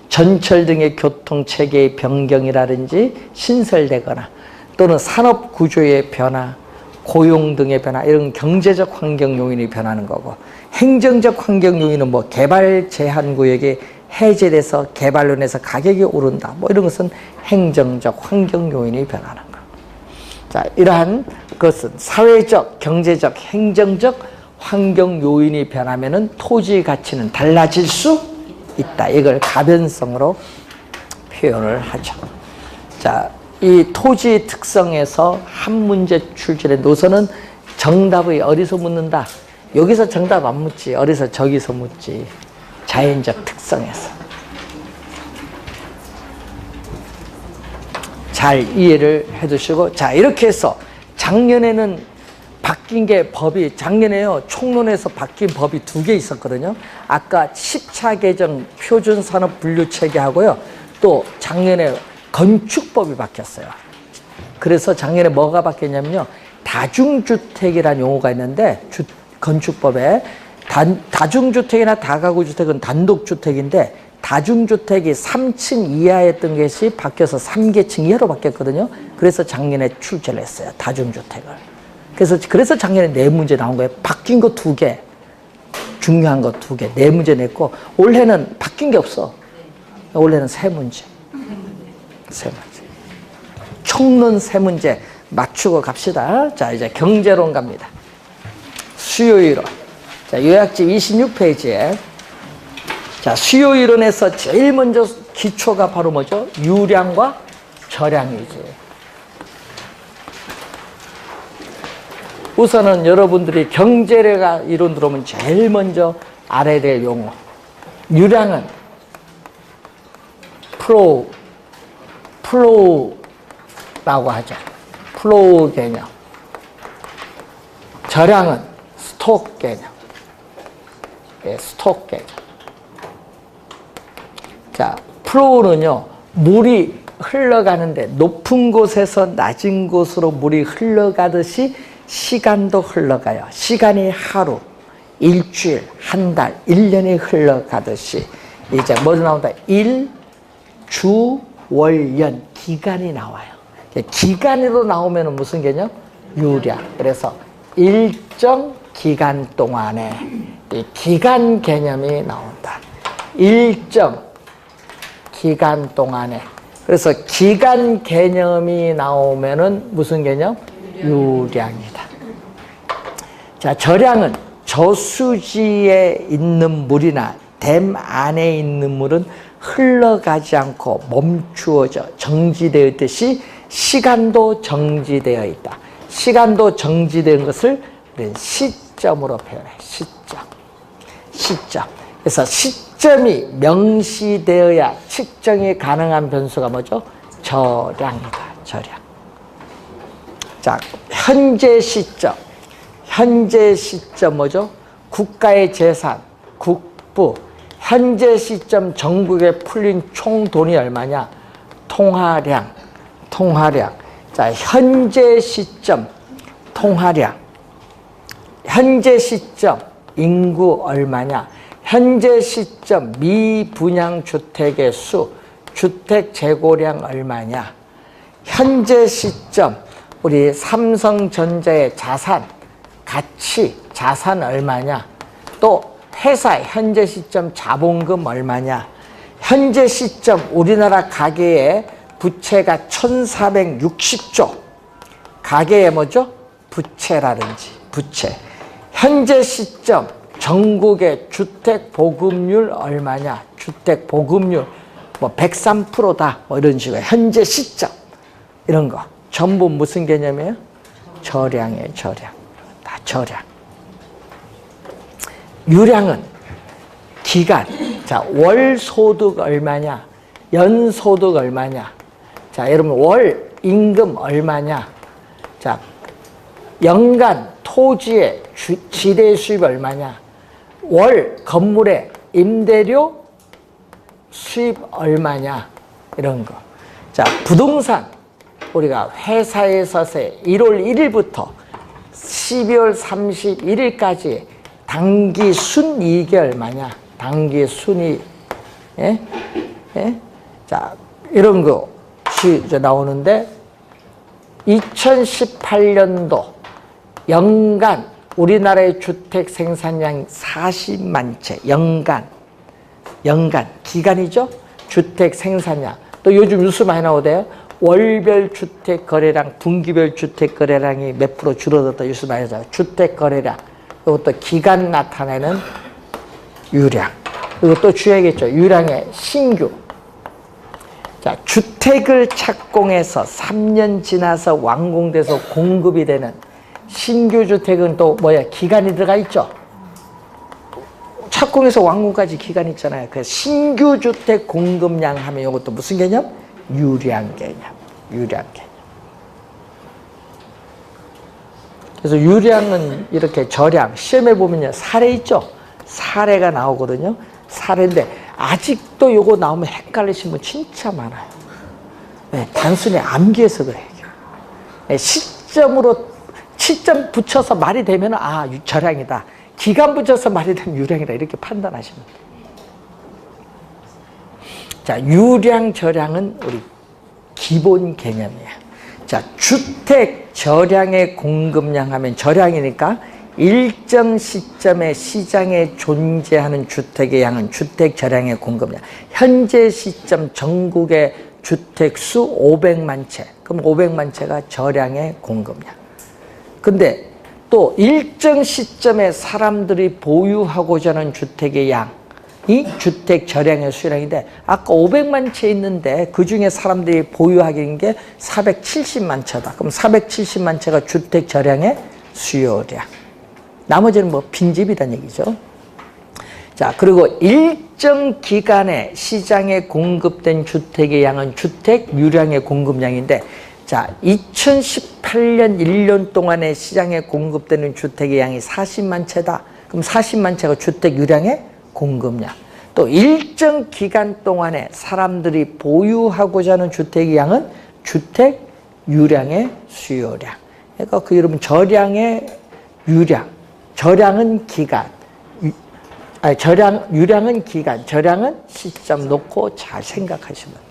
전철 등의 교통체계의 변경이라든지 신설되거나 또는 산업구조의 변화, 고용 등의 변화, 이런 경제적 환경 요인이 변하는 거고, 행정적 환경 요인은 뭐 개발 제한 구역이 해제돼서 개발로 인해서 가격이 오른다, 뭐 이런 것은 행정적 환경 요인이 변하는 거. 자, 이러한 것은 사회적, 경제적, 행정적 환경 요인이 변하면은 토지의 가치는 달라질 수 있다. 이걸 가변성으로 표현을 하죠. 자, 이 토지의 특성에서 한 문제 출제된 노선은 정답이 어디서 묻는다? 여기서 정답 안 묻지. 어디서 저기서 묻지. 자연적 특성에서. 잘 이해를 해 두시고, 자, 이렇게 해서 작년에는 바뀐 게 법이, 작년에요, 총론에서 바뀐 법이 2개 있었거든요. 아까 10차 개정 표준산업분류체계하고요, 또 작년에 건축법이 바뀌었어요. 그래서 작년에 뭐가 바뀌었냐면요, 다중주택이라는 용어가 있는데, 건축법에 다중주택이나 다가구주택은 단독주택인데, 다중주택이 3층 이하였던 것이 바뀌어서 3계층 이하로 바뀌었거든요. 그래서 작년에 출제를 했어요, 다중주택을. 그래서 작년에 4문제 나온 거예요. 바뀐 거 2개, 중요한 거 2개, 4문제 냈고, 올해는 바뀐 게 없어. 올해는 3문제. 3문제. 총론 3문제 맞추고 갑시다. 자, 이제 경제론 갑니다. 수요이론. 자, 요약지 26페이지에. 자, 수요이론에서 제일 먼저 기초가 바로 뭐죠? 유량과 저량이지. 우선은 여러분들이 경제가 이론 들어오면 제일 먼저 알아야 될 용어. 유량은 플로우라고 하죠. 플로우 개념. 저량은 스톡 개념. 예, 스톡 개념. 자, 플로우는요, 물이 흘러가는데 높은 곳에서 낮은 곳으로 물이 흘러가듯이 시간도 흘러가요. 시간이 하루, 일주일, 한 달, 1년이 흘러가듯이 이제 뭐 나온다? 일, 주, 월, 연, 기간이 나와요. 기간으로 나오면 무슨 개념? 유량. 그래서 일정 기간 동안에 이 기간 개념이 나온다. 일정 기간 동안에. 그래서 기간 개념이 나오면은 무슨 개념? 유량이다. 자, 저량은 저수지에 있는 물이나 댐 안에 있는 물은 흘러가지 않고 멈추어져 정지되어 있듯이 시간도 정지되어 있다. 시간도 정지된 것을 우리는 시점으로 표현해. 시점. 시점. 그래서 시점이 명시되어야 측정이 가능한 변수가 뭐죠? 저량이다. 저량. 자, 현재 시점. 현재 시점 뭐죠? 국가의 재산, 국부. 현재 시점 전국에 풀린 총 돈이 얼마냐? 통화량. 통화량. 자, 현재 시점 통화량. 현재 시점 인구 얼마냐? 현재 시점 미분양 주택의 수, 주택 재고량 얼마냐? 현재 시점 우리 삼성전자의 자산, 가치, 자산 얼마냐? 또 회사 현재 시점 자본금 얼마냐? 현재 시점 우리나라 가계의 부채가 1460조. 가계의 뭐죠? 부채라든지 부채. 현재 시점 전국의 주택 보급률 얼마냐? 주택 보급률 뭐 103%다. 뭐 이런 식으로 현재 시점 이런 거 전부 무슨 개념이에요? 저량이에요. 저량. 다 저량. 유량은 기간. 자, 월 소득 얼마냐? 연 소득 얼마냐? 자, 여러분 월 임금 얼마냐? 자, 연간 토지의 지대 수입 얼마냐? 월 건물의 임대료 수입 얼마냐? 이런 거. 자, 부동산 우리가 회사에서의 1월 1일부터 12월 31일까지 당기 순이익이 얼마냐? 당기 순이익. 예? 예? 자, 이런 것이 이제 나오는데 2018년도 연간 우리나라의 주택 생산량 40만 채. 연간 기간이죠. 주택 생산량. 또 요즘 뉴스 많이 나오대요. 월별 주택 거래량, 분기별 주택 거래량이 몇 프로 줄어들었다 뉴스 많이 나와요. 주택 거래량. 이것도 기간 나타내는 유량. 이것도 주의하겠죠. 유량의 신규. 자, 주택을 착공해서 3년 지나서 완공돼서 공급이 되는 신규 주택은 또 뭐야? 기간이 들어가 있죠. 착공해서 완공까지 기간이 있잖아요. 그 신규 주택 공급량 하면 이것도 무슨 개념? 유량 개념. 유량 개념. 그래서 유량은 이렇게 저량, 시험에 보면요. 사례 있죠? 사례가 나오거든요. 사례인데 아직도 요거 나오면 헷갈리시는 분 진짜 많아요. 네, 단순히 암기해서 그래요. 네, 시점 붙여서 말이 되면 저량이다. 기간 붙여서 말이 되면 유량이다. 이렇게 판단하시면 돼요. 자, 유량, 저량은 우리 기본 개념이에요. 자, 주택 저량의 공급량 하면 저량이니까 일정 시점에 시장에 존재하는 주택의 양은 주택 저량의 공급량. 현재 시점 전국의 주택 수 500만 채. 그럼 500만 채가 저량의 공급량. 근데 또 일정 시점에 사람들이 보유하고자 하는 주택의 양이 주택 저량의 수량인데 아까 500만 채 있는데 그중에 사람들이 보유하게 게 470만 채다. 그럼 470만 채가 주택 저량의 수요량. 나머지는 뭐 빈집이란 얘기죠. 자, 그리고 일정 기간에 시장에 공급된 주택의 양은 주택 유량의 공급량인데 자, 2018년 1년 동안에 시장에 공급되는 주택의 양이 40만 채다. 그럼 40만 채가 주택 유량의 공급량. 또 일정 기간 동안에 사람들이 보유하고자 하는 주택의 양은 주택 유량의 수요량. 그러니까 그 여러분 저량의 유량, 저량은 기간, 유량은 기간, 저량은 시점 놓고 잘 생각하시면 돼요.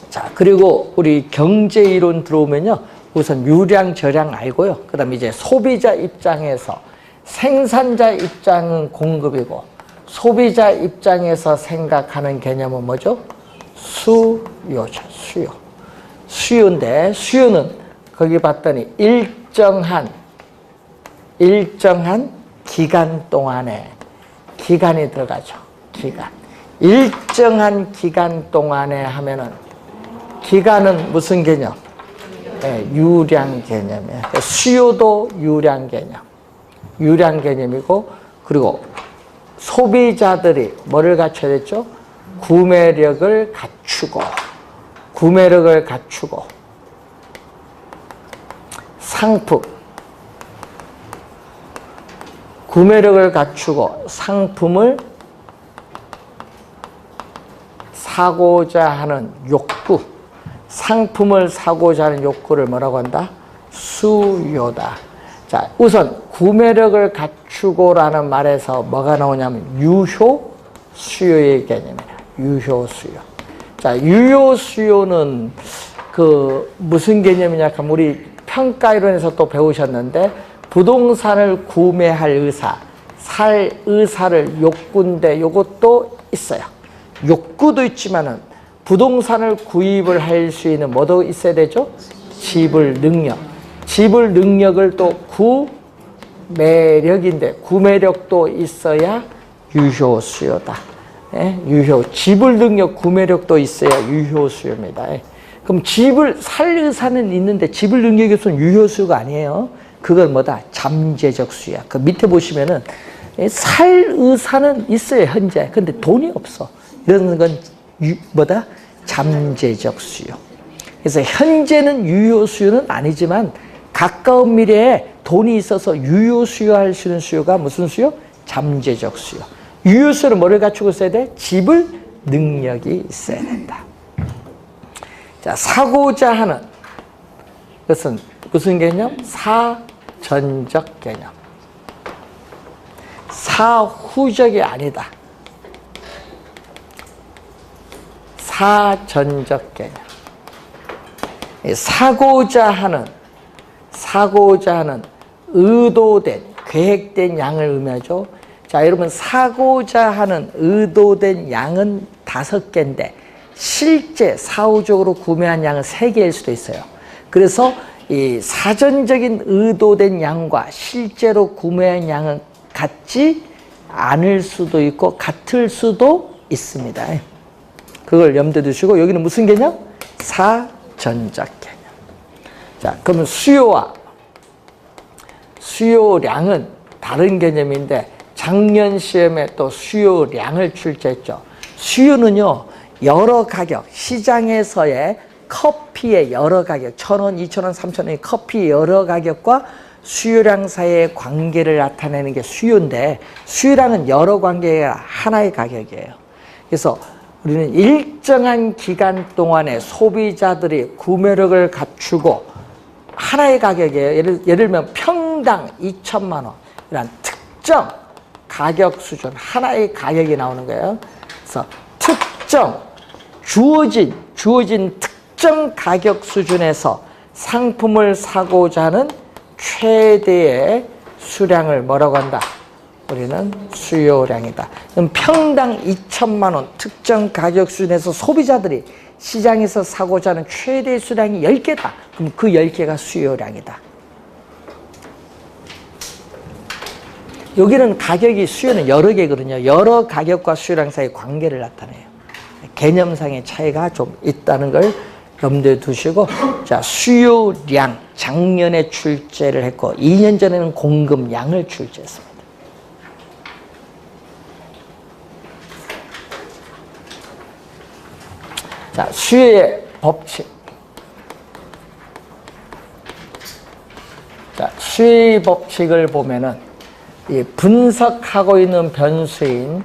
자, 그리고 우리 경제 이론 들어오면요, 우선 유량, 저량 알고요. 그 다음에 이제 소비자 입장에서 생산자 입장은 공급이고 소비자 입장에서 생각하는 개념은 뭐죠? 수요죠, 수요. 수요인데 수요는 거기 봤더니 일정한 기간 동안에 기간이 들어가죠. 기간. 일정한 기간 동안에 하면은 기간은 무슨 개념? 네, 유량 개념이에요. 수요도 유량 개념. 유량 개념이고 그리고 소비자들이 뭐를 갖춰야 됐죠? 구매력을 갖추고 상품 구매력을 갖추고 상품을 사고자 하는 욕구, 상품을 사고자 하는 욕구를 뭐라고 한다? 수요다. 자, 우선 구매력을 갖추고라는 말에서 뭐가 나오냐면 유효 수요의 개념이에요. 유효 수요. 자, 유효 수요는 그 무슨 개념이냐 하면 우리 평가이론에서 또 배우셨는데 부동산을 구매할 의사, 살 의사를 욕구인데 요것도 있어요. 욕구도 있지만은 부동산을 구입을 할 수 있는 뭐도 있어야 되죠? 지불 능력. 지불 능력을 또 구매력인데 구매력도 있어야 유효 수요다. 예? 유효. 지불 능력, 구매력도 있어야 유효 수요입니다. 예. 그럼 집을 살 의사는 있는데 지불 능력이 없으면 유효 수요가 아니에요. 그건 뭐다? 잠재적 수요야. 그 밑에 보시면은 살 의사는 있어요, 현재. 근데 돈이 없어. 이런 건 뭐다? 잠재적 수요. 그래서 현재는 유효 수요는 아니지만 가까운 미래에 돈이 있어서 유효 수요할 수 있는 수요가 무슨 수요? 잠재적 수요. 유효 수요는 뭐를 갖추고 있어야 돼? 지불 능력이 있어야 된다. 자, 사고자 하는 것은 무슨 개념? 사전적 개념. 사후적이 아니다. 사전적 개념. 사고자 하는 의도된, 계획된 양을 의미하죠. 자, 여러분, 사고자 하는 의도된 양은 5개인데 실제 사후적으로 구매한 양은 3개일 수도 있어요. 그래서 이 사전적인 의도된 양과 실제로 구매한 양은 같지 않을 수도 있고 같을 수도 있습니다. 그걸 염두에 두시고 여기는 무슨 개념? 사전적 개념. 자, 그러면 수요량은 다른 개념인데 작년 시험에 또 수요량을 출제했죠. 수요는요, 여러 가격, 시장에서의 커피의 여러 가격, 1,000원, 2,000원, 3,000원의 커피의 여러 가격과 수요량 사이의 관계를 나타내는 게 수요인데 수요량은 여러 관계가 하나의 가격이에요. 그래서 우리는 일정한 기간 동안에 소비자들이 구매력을 갖추고 하나의 가격이에요. 예를 들면 평당 2천만 원 이런 특정 가격 수준, 하나의 가격이 나오는 거예요. 그래서 특정 주어진 특정 가격 수준에서 상품을 사고자 하는 최대의 수량을 뭐라고 한다? 우리는 수요량이다. 그럼 평당 2천만 원 특정 가격 수준에서 소비자들이 시장에서 사고자 하는 최대 수량이 10개다. 그럼 그 10개가 수요량이다. 여기는 가격이 수요는 여러 개거든요. 여러 가격과 수요량 사이의 관계를 나타내요. 개념상의 차이가 좀 있다는 걸 염두에 두시고, 자, 수요량 작년에 출제를 했고 2년 전에는 공급량을 출제했습니다. 자, 수요의 법칙. 수요의 법칙을 보면은 이 분석하고 있는 변수인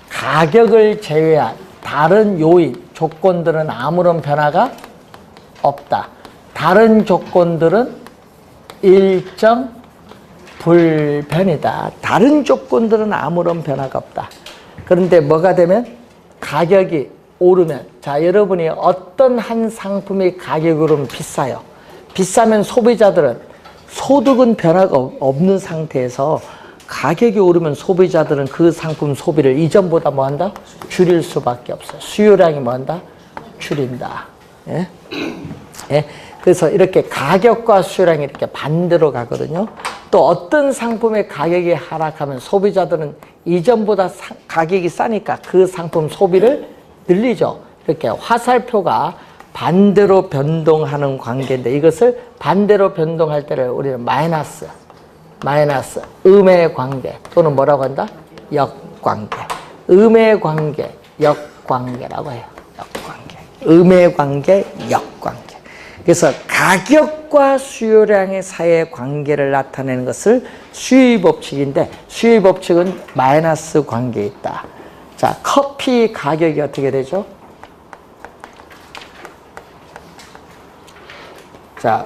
가격을 제외한 다른 요인, 조건들은 아무런 변화가 없다. 다른 조건들은 일정 불변이다. 다른 조건들은 아무런 변화가 없다. 그런데 뭐가 되면 가격이 오르면, 자, 여러분이 어떤 한 상품의 가격이 오르면 비싸요. 비싸면 소비자들은 소득은 변화가 없는 상태에서 가격이 오르면 소비자들은 그 상품 소비를 이전보다 뭐 한다? 줄일 수밖에 없어요. 수요량이 뭐 한다? 줄인다. 예? 예? 그래서 이렇게 가격과 수요량이 이렇게 반대로 가거든요. 또 어떤 상품의 가격이 하락하면 소비자들은 이전보다 가격이 싸니까 그 상품 소비를 늘리죠. 이렇게 화살표가 반대로 변동하는 관계인데 이것을 반대로 변동할 때를 우리는 마이너스, 음의 관계 또는 뭐라고 한다? 역관계. 음의 관계, 역관계라고 해요. 역관계. 음의 관계, 역관계. 그래서 가격과 수요량의 사이의 관계를 나타내는 것을 수요의 법칙인데 수요의 법칙은 마이너스 관계에 있다. 자, 커피 가격이 어떻게 되죠? 자,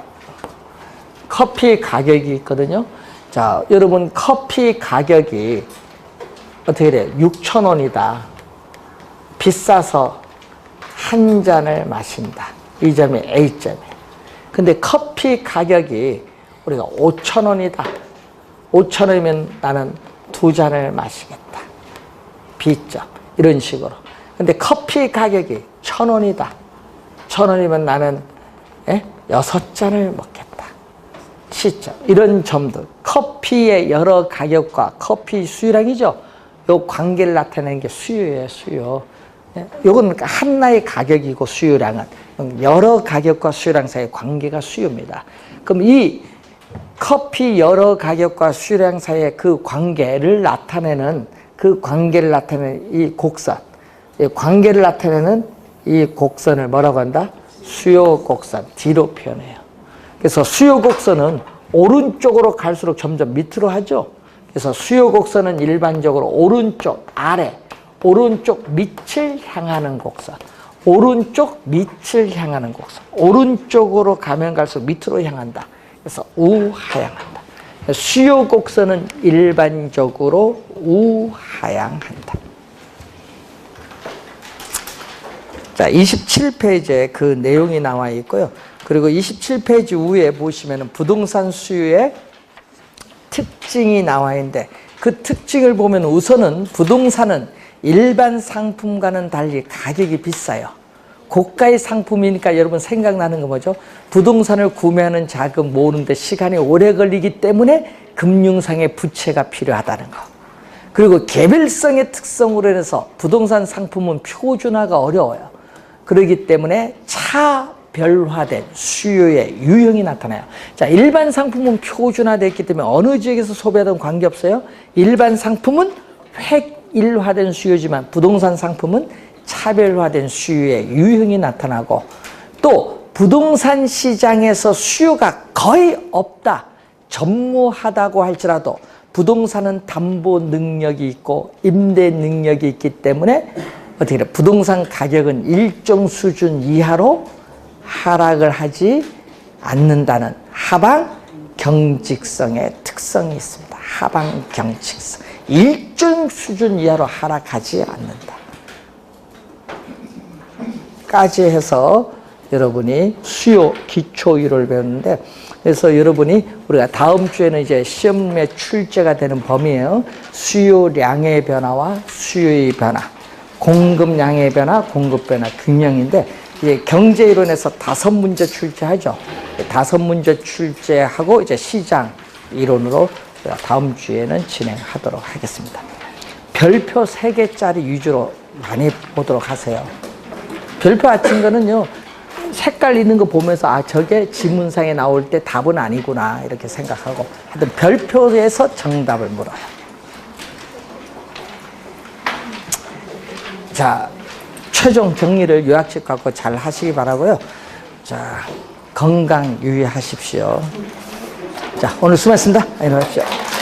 커피 가격이 있거든요. 자, 여러분 커피 가격이 어떻게 돼요? 6,000원이다. 비싸서 한 잔을 마신다. 이 점이 A점이에요. 근데 커피 가격이 우리가 5,000원이다. 5,000원이면 나는 두 잔을 마시겠다. B점. 이런 식으로. 근데 커피 가격이 1,000원이다. 1,000원이면 나는 6잔을 먹겠다. C점. 이런 점들. 커피의 여러 가격과 커피 수요량이죠. 요 관계를 나타내는 게 수요예요, 수요. 요건 하나의 가격이고 수요량은 여러 가격과 수요량 사이의 관계가 수요입니다. 그럼 이 커피 여러 가격과 수요량 사이의 그 관계를 나타내는 이 곡선, 이 관계를 나타내는 이 곡선을 뭐라고 한다? 수요 곡선, D로 표현해요. 그래서 수요 곡선은 오른쪽으로 갈수록 점점 밑으로 하죠. 그래서 수요 곡선은 일반적으로 오른쪽 아래, 오른쪽 밑을 향하는 곡선, 오른쪽 밑을 향하는 곡선, 오른쪽으로 가면 갈수록 밑으로 향한다. 그래서 우하향한다. 수요 곡선은 일반적으로 우하향한다. 자, 27페이지에 그 내용이 나와 있고요. 그리고 27페이지 위에 보시면 부동산 수요의 특징이 나와 있는데 그 특징을 보면 우선은 부동산은 일반 상품과는 달리 가격이 비싸요. 고가의 상품이니까 여러분 생각나는 거 뭐죠? 부동산을 구매하는 자금 모으는데 시간이 오래 걸리기 때문에 금융상의 부채가 필요하다는 거. 그리고 개별성의 특성으로 인해서 부동산 상품은 표준화가 어려워요. 그렇기 때문에 차별화된 수요의 유형이 나타나요. 자, 일반 상품은 표준화됐기 때문에 어느 지역에서 소비하든 관계없어요. 일반 상품은 획일화된 수요지만 부동산 상품은 차별화된 수요의 유형이 나타나고 또 부동산 시장에서 수요가 거의 없다, 전무하다고 할지라도 부동산은 담보 능력이 있고 임대 능력이 있기 때문에 어떻게 돼? 부동산 가격은 일정 수준 이하로 하락을 하지 않는다는 하방 경직성의 특성이 있습니다. 하방 경직성. 일정 수준 이하로 하락하지 않는다. 까지 해서 여러분이 수요 기초율을 배웠는데 그래서 여러분이 우리가 다음 주에는 이제 시험에 출제가 되는 범위예요. 수요량의 변화와 수요의 변화, 공급량의 변화, 공급 변화 균형인데 이제 경제 이론에서 5문제 출제하죠. 5문제 출제하고 이제 시장 이론으로 다음 주에는 진행하도록 하겠습니다. 별표 3개짜리 위주로 많이 보도록 하세요. 별표 아친 거는요, 색깔 있는 거 보면서 아, 저게 지문상에 나올 때 답은 아니구나 이렇게 생각하고 하여튼 별표에서 정답을 물어요. 자, 최종 정리를 요약식 갖고 잘 하시기 바라고요. 자, 건강 유의하십시오. 자, 오늘 수고하셨습니다. 일어나십시오.